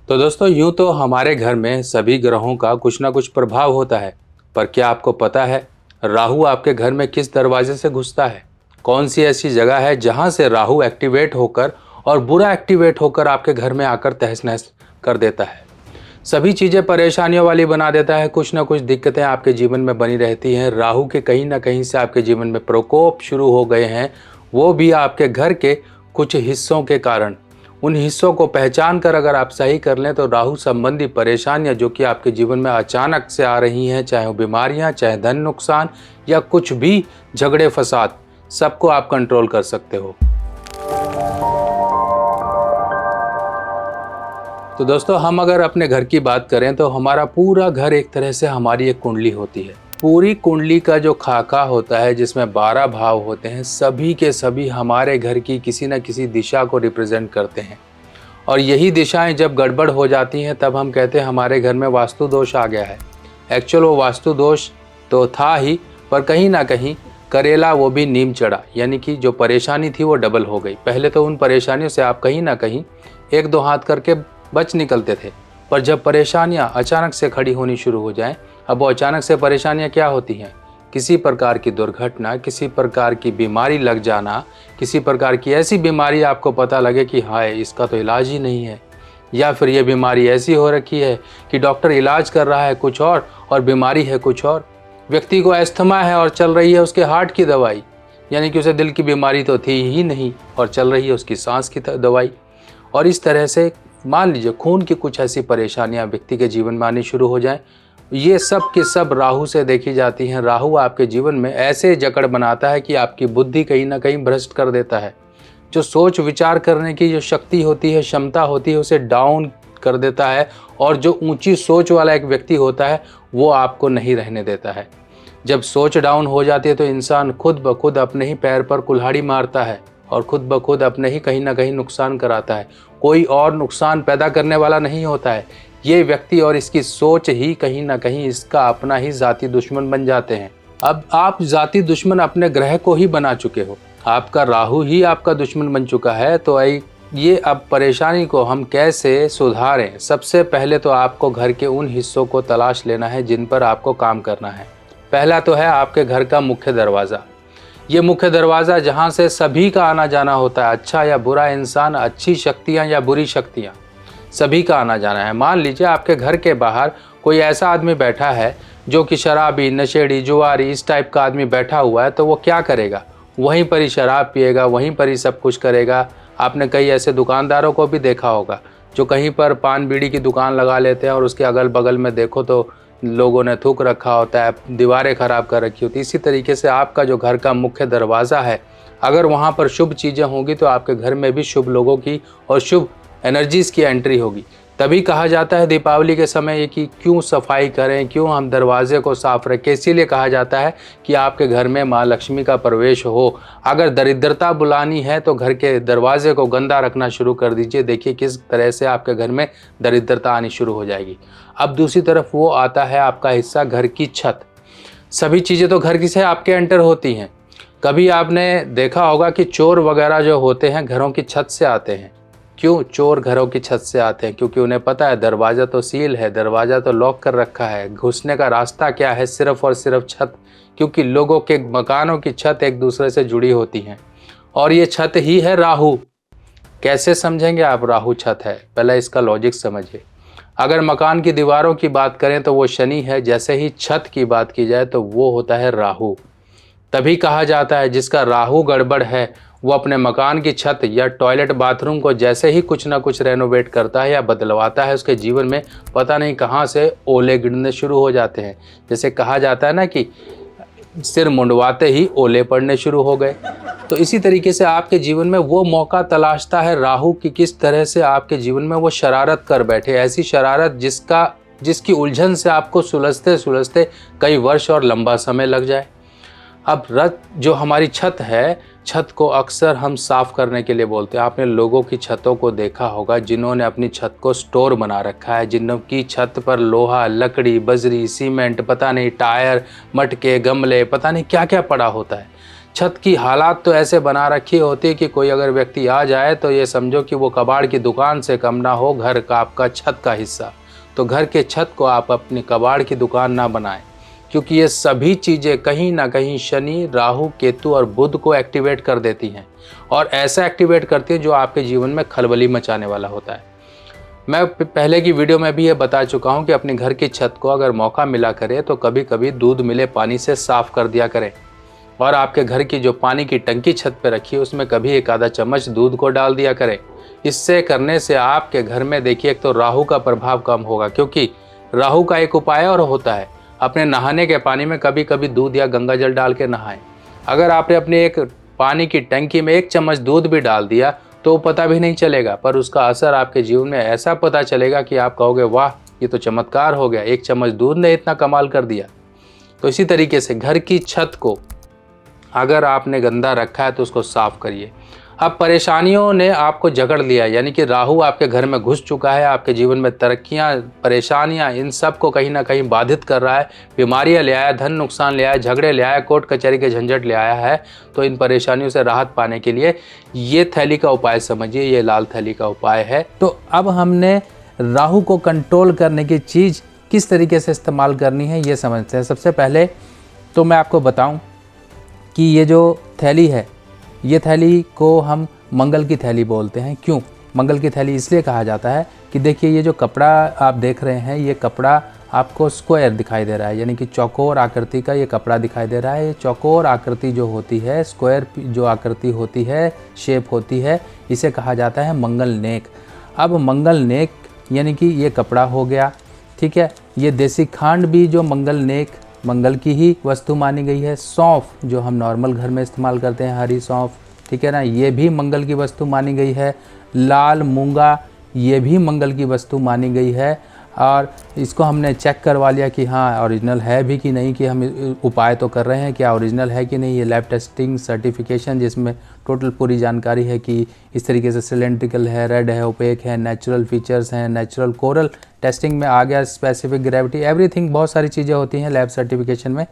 तो दोस्तों यूं तो हमारे घर में सभी ग्रहों का कुछ ना कुछ प्रभाव होता है। पर क्या आपको पता है राहु आपके घर में किस दरवाजे से घुसता है? कौन सी ऐसी जगह है जहां से राहु एक्टिवेट होकर और बुरा एक्टिवेट होकर आपके घर में आकर तहस नहस कर देता है? सभी चीज़ें परेशानियों वाली बना देता है। कुछ ना कुछ दिक्कतें आपके जीवन में बनी रहती हैं। राहु के कहीं ना कहीं से आपके जीवन में प्रकोप शुरू हो गए हैं, वो भी आपके घर के कुछ हिस्सों के कारण। उन हिस्सों को पहचान कर अगर आप सही कर लें तो राहु संबंधी परेशानियां जो कि आपके जीवन में अचानक से आ रही हैं, चाहे वो बीमारियां, चाहे धन नुकसान या कुछ भी झगड़े फसाद, सबको आप कंट्रोल कर सकते हो। तो दोस्तों हम अगर अपने घर की बात करें तो हमारा पूरा घर एक तरह से हमारी एक कुंडली होती है। पूरी कुंडली का जो खाका होता है जिसमें 12 भाव होते हैं, सभी के सभी हमारे घर की किसी न किसी दिशा को रिप्रेजेंट करते हैं। और यही दिशाएं जब गड़बड़ हो जाती हैं तब हम कहते हैं हमारे घर में वास्तु दोष आ गया है। एक्चुअल वो वास्तु दोष तो था ही, पर कहीं ना कहीं करेला वो भी नीम चढ़ा, यानी कि जो परेशानी थी वो डबल हो गई। पहले तो उन परेशानियों से आप कहीं ना कहीं एक दो हाथ करके बच निकलते थे, पर जब परेशानियां अचानक से खड़ी होनी शुरू हो जाएं, अब वो अचानक से परेशानियां क्या होती हैं? किसी प्रकार की दुर्घटना, किसी प्रकार की बीमारी लग जाना, किसी प्रकार की ऐसी बीमारी आपको पता लगे कि हाय इसका तो इलाज ही नहीं है, या फिर ये बीमारी ऐसी हो रखी है कि डॉक्टर इलाज कर रहा है कुछ और बीमारी है कुछ और। व्यक्ति को अस्थमा है और चल रही है उसके हार्ट की दवाई, यानी कि उसे दिल की बीमारी तो थी ही नहीं और चल रही है उसकी सांस की दवाई। और इस तरह से मान लीजिए खून की कुछ ऐसी परेशानियां व्यक्ति के जीवन में आनी शुरू हो जाएं, ये सब के सब राहु से देखी जाती हैं। राहु आपके जीवन में ऐसे जकड़ बनाता है कि आपकी बुद्धि कहीं ना कहीं भ्रष्ट कर देता है। जो सोच विचार करने की जो शक्ति होती है, क्षमता होती है, उसे डाउन कर देता है। और जो ऊंची सोच वाला एक व्यक्ति होता है वो आपको नहीं रहने देता है। जब सोच डाउन हो जाती है तो इंसान खुद ब खुद अपने ही पैर पर कुल्हाड़ी मारता है और खुद ब खुद अपने ही कहीं ना कहीं नुकसान कराता है। कोई और नुकसान पैदा करने वाला नहीं होता है, ये व्यक्ति और इसकी सोच ही कहीं ना कहीं इसका अपना ही जाति दुश्मन बन जाते हैं। अब आप जाति दुश्मन अपने ग्रह को ही बना चुके हो, आपका राहु ही आपका दुश्मन बन चुका है। तो ये अब परेशानी को हम कैसे सुधारें? सबसे पहले तो आपको घर के उन हिस्सों को तलाश लेना है जिन पर आपको काम करना है। पहला तो है आपके घर का मुख्य दरवाज़ा। ये मुख्य दरवाज़ा जहाँ से सभी का आना जाना होता है, अच्छा या बुरा इंसान, अच्छी शक्तियाँ या बुरी शक्तियाँ, सभी का आना जाना है। मान लीजिए आपके घर के बाहर कोई ऐसा आदमी बैठा है जो कि शराबी, नशेड़ी, जुआरी, इस टाइप का आदमी बैठा हुआ है, तो वो क्या करेगा? वहीं पर ही शराब पिएगा, वहीं पर ही सब कुछ करेगा। आपने कई ऐसे दुकानदारों को भी देखा होगा जो कहीं पर पान बीड़ी की दुकान लगा लेते हैं और उसके अगल बगल में देखो तो लोगों ने थूक रखा होता है, दीवारें खराब कर रखी होती है। इसी तरीके से आपका जो घर का मुख्य दरवाज़ा है, अगर वहाँ पर शुभ चीज़ें होंगी तो आपके घर में भी शुभ लोगों की और शुभ एनर्जीज़ की एंट्री होगी। तभी कहा जाता है दीपावली के समय कि क्यों सफाई करें, क्यों हम दरवाजे को साफ रखें। इसीलिए कहा जाता है कि आपके घर में माँ लक्ष्मी का प्रवेश हो। अगर दरिद्रता बुलानी है तो घर के दरवाजे को गंदा रखना शुरू कर दीजिए, देखिए किस तरह से आपके घर में दरिद्रता आनी शुरू हो जाएगी। अब दूसरी तरफ वो आता है आपका हिस्सा, घर की छत। सभी चीज़ें तो घर की से आपके एंटर होती हैं। कभी आपने देखा होगा कि चोर वगैरह जो होते हैं घरों की छत से आते हैं। क्यों चोर घरों की छत से आते हैं? क्योंकि उन्हें पता है दरवाज़ा तो सील है, दरवाज़ा तो लॉक कर रखा है, घुसने का रास्ता क्या है? सिर्फ और सिर्फ छत। क्योंकि लोगों के मकानों की छत एक दूसरे से जुड़ी होती हैं और ये छत ही है राहु। कैसे समझेंगे आप राहु छत है? पहले इसका लॉजिक समझिए। अगर मकान की दीवारों की बात करें तो वो शनि है, जैसे ही छत की बात की जाए तो वो होता है राहु। तभी कहा जाता है जिसका राहु गड़बड़ है वो अपने मकान की छत या टॉयलेट बाथरूम को जैसे ही कुछ ना कुछ रेनोवेट करता है या बदलवाता है, उसके जीवन में पता नहीं कहाँ से ओले गिरने शुरू हो जाते हैं। जैसे कहा जाता है ना कि सिर मुंडवाते ही ओले पड़ने शुरू हो गए। तो इसी तरीके से आपके जीवन में वो मौका तलाशता है राहु कि किस तरह से आपके जीवन में वो शरारत कर बैठे, ऐसी शरारत जिसकी उलझन से आपको सुलझते सुलझते कई वर्ष और लंबा समय लग जाए। अब जो हमारी छत है, छत को अक्सर हम साफ़ करने के लिए बोलते हैं। आपने लोगों की छतों को देखा होगा जिन्होंने अपनी छत को स्टोर बना रखा है, जिनकी छत पर लोहा, लकड़ी, बजरी, सीमेंट, पता नहीं टायर, मटके, गमले, पता नहीं क्या क्या पड़ा होता है। छत की हालात तो ऐसे बना रखी होती है कि कोई अगर व्यक्ति आ जाए तो ये समझो कि वो कबाड़ की दुकान से कम ना हो घर का आपका छत का हिस्सा। तो घर के छत को आप अपनी कबाड़ की दुकान ना बनाएं, क्योंकि ये सभी चीज़ें कहीं ना कहीं शनि, राहु, केतु और बुध को एक्टिवेट कर देती हैं, और ऐसा एक्टिवेट करती है जो आपके जीवन में खलबली मचाने वाला होता है। मैं पहले की वीडियो में भी ये बता चुका हूँ कि अपने घर की छत को अगर मौका मिला करे तो कभी कभी दूध मिले पानी से साफ कर दिया करें, और आपके घर की जो पानी की टंकी छत पे रखी है उसमें कभी एक आधा चम्मच दूध को डाल दिया करें। इससे करने से आपके घर में देखिए एक तो राहु का प्रभाव कम होगा, क्योंकि राहु का एक उपाय और होता है, अपने नहाने के पानी में कभी कभी दूध या गंगा जल डाल के नहाएं। अगर आपने अपने एक पानी की टंकी में 1 चम्मच दूध भी डाल दिया तो पता भी नहीं चलेगा, पर उसका असर आपके जीवन में ऐसा पता चलेगा कि आप कहोगे वाह ये तो चमत्कार हो गया, 1 चम्मच दूध ने इतना कमाल कर दिया। तो इसी तरीके से घर की छत को अगर आपने गंदा रखा है तो उसको साफ करिए। अब परेशानियों ने आपको जकड़ लिया, यानी कि राहु आपके घर में घुस चुका है, आपके जीवन में तरक्कियां, परेशानियां, इन सब को कहीं ना कहीं बाधित कर रहा है, बीमारियां ले आया, धन नुकसान ले आया, झगड़े ले आया, कोर्ट कचहरी के झंझट ले आया है। तो इन परेशानियों से राहत पाने के लिए ये थैली का उपाय समझिए, ये लाल थैली का उपाय है। तो अब हमने राहु को कंट्रोल करने की चीज़ किस तरीके से इस्तेमाल करनी है ये समझते हैं। सबसे पहले तो मैं आपको बताऊं कि ये जो थैली है, ये थैली को हम मंगल की थैली बोलते हैं। क्यों मंगल की थैली इसलिए कहा जाता है कि देखिए ये जो कपड़ा आप देख रहे हैं, ये कपड़ा आपको स्क्वायर दिखाई दे रहा है, यानी कि चौकोर आकृति का ये कपड़ा दिखाई दे रहा है। ये चौकोर आकृति जो होती है, स्क्वायर जो आकृति होती है, शेप होती है, इसे कहा जाता है मंगल नेक। अब मंगल नेक यानी कि ये कपड़ा हो गया, ठीक है। ये देसी खांड भी जो मंगल नेक, मंगल की ही वस्तु मानी गई है। सौंफ जो हम नॉर्मल घर में इस्तेमाल करते हैं, हरी सौंफ, ठीक है ना, ये भी मंगल की वस्तु मानी गई है। लाल मूंगा ये भी मंगल की वस्तु मानी गई है, और इसको हमने चेक करवा लिया कि हाँ ओरिजिनल है भी कि नहीं, कि हम उपाय तो कर रहे हैं, क्या ओरिजिनल है कि नहीं। ये लैब टेस्टिंग सर्टिफिकेशन जिसमें टोटल पूरी जानकारी है कि इस तरीके से सिलेंड्रिकल है, रेड है, ओपेक है, नेचुरल फीचर्स हैं, नेचुरल कोरल टेस्टिंग में आ गया, स्पेसिफिक ग्रेविटी, एवरीथिंग, बहुत सारी चीज़ें होती हैं लैब सर्टिफिकेशन में।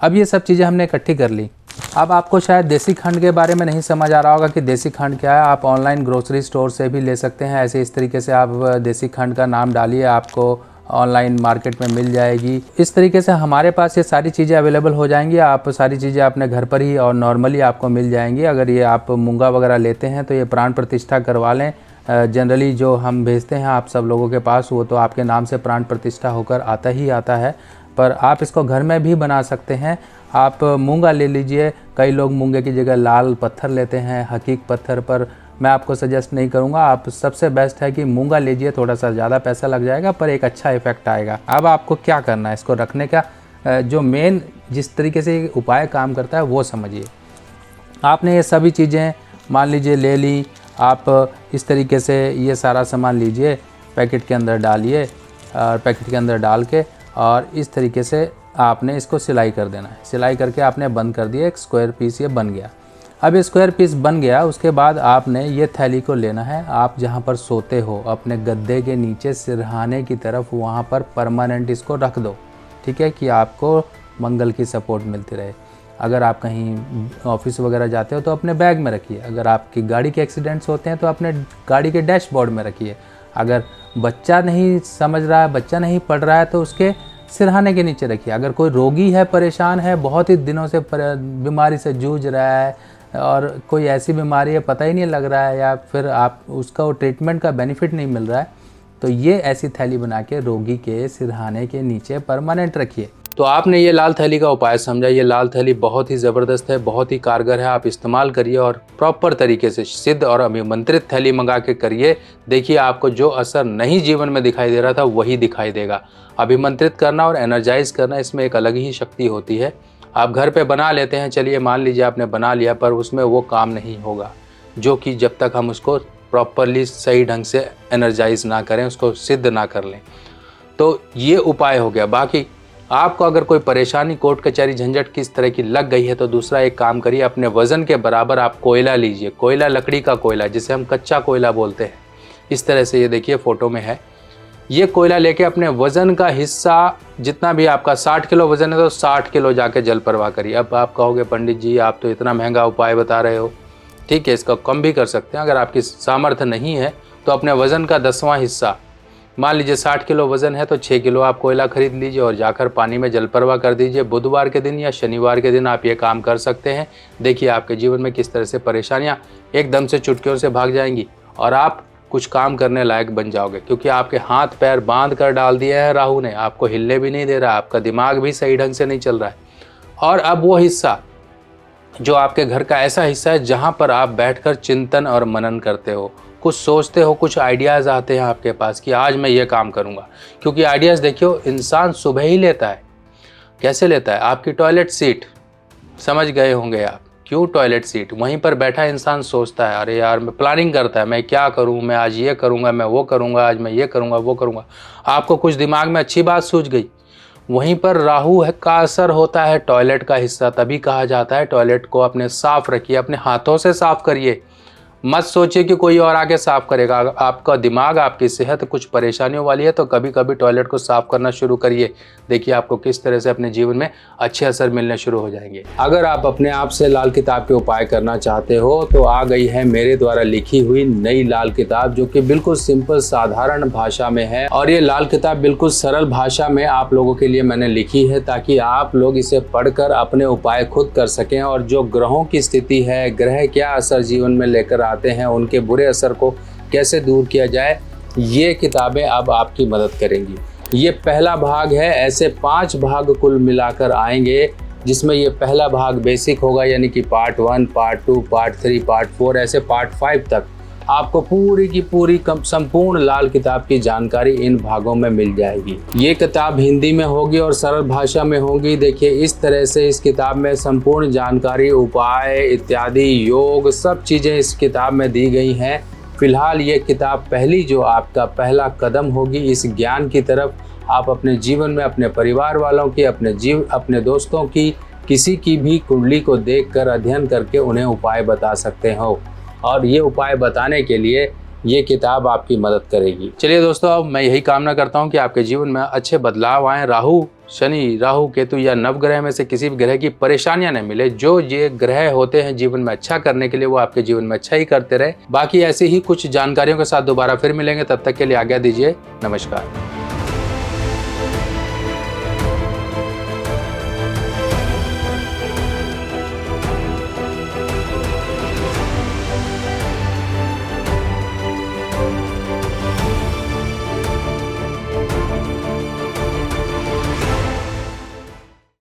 अब ये सब चीज़ें हमने इकट्ठी कर ली। अब आपको शायद देसी खंड के बारे में नहीं समझ आ रहा होगा कि देसी खंड क्या है। आप ऑनलाइन ग्रोसरी स्टोर से भी ले सकते हैं। ऐसे इस तरीके से आप देसी खंड का नाम डालिए, आपको ऑनलाइन मार्केट में मिल जाएगी। इस तरीके से हमारे पास ये सारी चीज़ें अवेलेबल हो जाएंगी। आप सारी चीज़ें अपने घर पर ही और नॉर्मली आपको मिल जाएंगी। अगर ये आप मूंगा वगैरह लेते हैं तो ये प्राण प्रतिष्ठा करवा लें। जनरली जो हम भेजते हैं आप सब लोगों के पास, वो तो आपके नाम से प्राण प्रतिष्ठा होकर आता ही आता है, पर आप इसको घर में भी बना सकते हैं। आप मूंगा ले लीजिए, कई लोग मूंगे की जगह लाल पत्थर लेते हैं, हकीक पत्थर, पर मैं आपको सजेस्ट नहीं करूंगा। आप सबसे बेस्ट है कि मूंगा लीजिए, थोड़ा सा ज़्यादा पैसा लग जाएगा पर एक अच्छा इफेक्ट आएगा। अब आपको क्या करना है, इसको रखने का जो मेन जिस तरीके से उपाय काम करता है वो समझिए। आपने ये सभी चीज़ें मान लीजिए ले ली, आप इस तरीके से ये सारा सामान लीजिए, पैकेट के अंदर डालिए, और पैकेट के अंदर डाल के और इस तरीके से आपने इसको सिलाई कर देना है। सिलाई करके आपने बंद कर दिया, एक स्क्वायर पीस ये बन गया। अब ये स्क्वायर पीस बन गया, उसके बाद आपने ये थैली को लेना है। आप जहाँ पर सोते हो अपने गद्दे के नीचे सिरहाने की तरफ, वहाँ पर परमानेंट इसको रख दो, ठीक है, कि आपको मंगल की सपोर्ट मिलती रहे। अगर आप कहीं ऑफिस वगैरह जाते हो तो अपने बैग में रखिए। अगर आपकी गाड़ी के एक्सीडेंट्स होते हैं तो अपने गाड़ी के डैशबोर्ड में रखिए। अगर बच्चा नहीं समझ रहा है, बच्चा नहीं पढ़ रहा है, तो उसके सिरहाने के नीचे रखिए। अगर कोई रोगी है, परेशान है, बहुत ही दिनों से बीमारी से जूझ रहा है और कोई ऐसी बीमारी है पता ही नहीं लग रहा है, या फिर आप उसका ट्रीटमेंट का बेनिफिट नहीं मिल रहा है, तो ये ऐसी थैली बना के रोगी के सिरहाने के नीचे परमानेंट रखिए। तो आपने ये लाल थैली का उपाय समझा। ये लाल थैली बहुत ही ज़बरदस्त है, बहुत ही कारगर है। आप इस्तेमाल करिए और प्रॉपर तरीके से सिद्ध और अभिमंत्रित थैली मंगा के करिए। देखिए आपको जो असर नहीं जीवन में दिखाई दे रहा था वही दिखाई देगा। अभिमंत्रित करना और एनर्जाइज करना, इसमें एक अलग ही शक्ति होती है। आप घर पे बना लेते हैं, चलिए मान लीजिए आपने बना लिया, पर उसमें वो काम नहीं होगा जो कि जब तक हम उसको प्रॉपरली सही ढंग से एनर्जाइज ना करें, उसको सिद्ध ना कर लें। तो ये उपाय हो गया। बाकी आपको अगर कोई परेशानी, कोर्ट कचहरी झंझट किस तरह की लग गई है, तो दूसरा एक काम करिए, अपने वज़न के बराबर आप कोयला लीजिए। कोयला लकड़ी का कोयला, जिसे हम कच्चा कोयला बोलते हैं। इस तरह से ये देखिए फ़ोटो में है, ये कोयला लेके अपने वज़न का हिस्सा, जितना भी आपका 60 किलो वज़न है तो 60 किलो जाके जल प्रवाह करिए। अब आप कहोगे पंडित जी आप तो इतना महंगा उपाय बता रहे हो, ठीक है इसका कम भी कर सकते हैं। अगर आपकी सामर्थ्य नहीं है तो अपने वज़न का 10वां हिस्सा, मान लीजिए 60 किलो वज़न है तो 6 किलो आप कोयला खरीद लीजिए और जाकर पानी में जल प्रवाह कर दीजिए। बुधवार के दिन या शनिवार के दिन आप ये काम कर सकते हैं। देखिए आपके जीवन में किस तरह से परेशानियाँ एकदम से चुटकियों से भाग जाएंगी और आप कुछ काम करने लायक बन जाओगे, क्योंकि आपके हाथ पैर बांध कर डाल दिया है राहु ने, आपको हिलने भी नहीं दे रहा, आपका दिमाग भी सही ढंग से नहीं चल रहा है। और अब वो हिस्सा जो आपके घर का ऐसा हिस्सा है जहाँ पर आप बैठकर चिंतन और मनन करते हो, कुछ सोचते हो, कुछ आइडियाज़ आते हैं आपके पास कि आज मैं ये काम करूँगा। क्योंकि आइडियाज़ देखियो इंसान सुबह ही लेता है। कैसे लेता है? आपकी टॉयलेट सीट, समझ गए होंगे आप, क्यों टॉयलेट सीट, वहीं पर बैठा इंसान सोचता है, अरे यार मैं प्लानिंग करता है, मैं क्या करूं, मैं आज ये करूंगा, मैं वो करूंगा, आज मैं ये करूंगा, वो करूंगा। आपको कुछ दिमाग में अच्छी बात सूझ गई, वहीं पर राहु का असर होता है टॉयलेट का हिस्सा। तभी कहा जाता है टॉयलेट को अपने साफ रखिए, अपने हाथों से साफ करिए, मत सोचिए कि कोई और आके साफ करेगा। आपका दिमाग, आपकी सेहत कुछ परेशानियों वाली है तो कभी कभी टॉयलेट को साफ करना शुरू करिए। देखिए आपको किस तरह से अपने जीवन में अच्छे असर मिलने शुरू हो जाएंगे। अगर आप अपने आप से लाल किताब के उपाय करना चाहते हो तो आ गई है मेरे द्वारा लिखी हुई नई लाल किताब, जो कि बिल्कुल सिंपल साधारण भाषा में है। और ये लाल किताब बिल्कुल सरल भाषा में आप लोगों के लिए मैंने लिखी है ताकि आप लोग इसे पढ़कर अपने उपाय खुद कर सकें। और जो ग्रहों की स्थिति है, ग्रह क्या असर जीवन में लेकर आते हैं, उनके बुरे असर को कैसे दूर किया जाए, ये किताबें अब आपकी मदद करेंगी। ये पहला भाग है, ऐसे 5 भाग कुल मिलाकर आएंगे, जिसमें ये पहला भाग बेसिक होगा, यानी कि पार्ट 1, पार्ट 2, पार्ट 3, पार्ट 4, ऐसे पार्ट 5 तक आपको पूरी की पूरी संपूर्ण लाल किताब की जानकारी इन भागों में मिल जाएगी। ये किताब हिंदी में होगी और सरल भाषा में होगी। देखिए इस तरह से इस किताब में संपूर्ण जानकारी, उपाय इत्यादि, योग, सब चीज़ें इस किताब में दी गई हैं। फिलहाल ये किताब पहली जो आपका पहला कदम होगी इस ज्ञान की तरफ। आप अपने जीवन में अपने परिवार वालों की, अपने दोस्तों की, किसी की भी कुंडली को देखकर अध्ययन करके उन्हें उपाय बता सकते हो। और ये उपाय बताने के लिए ये किताब आपकी मदद करेगी। चलिए दोस्तों, अब मैं यही कामना करता हूँ कि आपके जीवन में अच्छे बदलाव आएँ। राहु शनि, राहु केतु या नवग्रह में से किसी भी ग्रह की परेशानियां न मिले। जो ये ग्रह होते हैं जीवन में अच्छा करने के लिए, वो आपके जीवन में अच्छा ही करते रहे। बाकी ऐसे ही कुछ जानकारियों के साथ दोबारा फिर मिलेंगे, तब तक के लिए आज्ञा दीजिए। नमस्कार।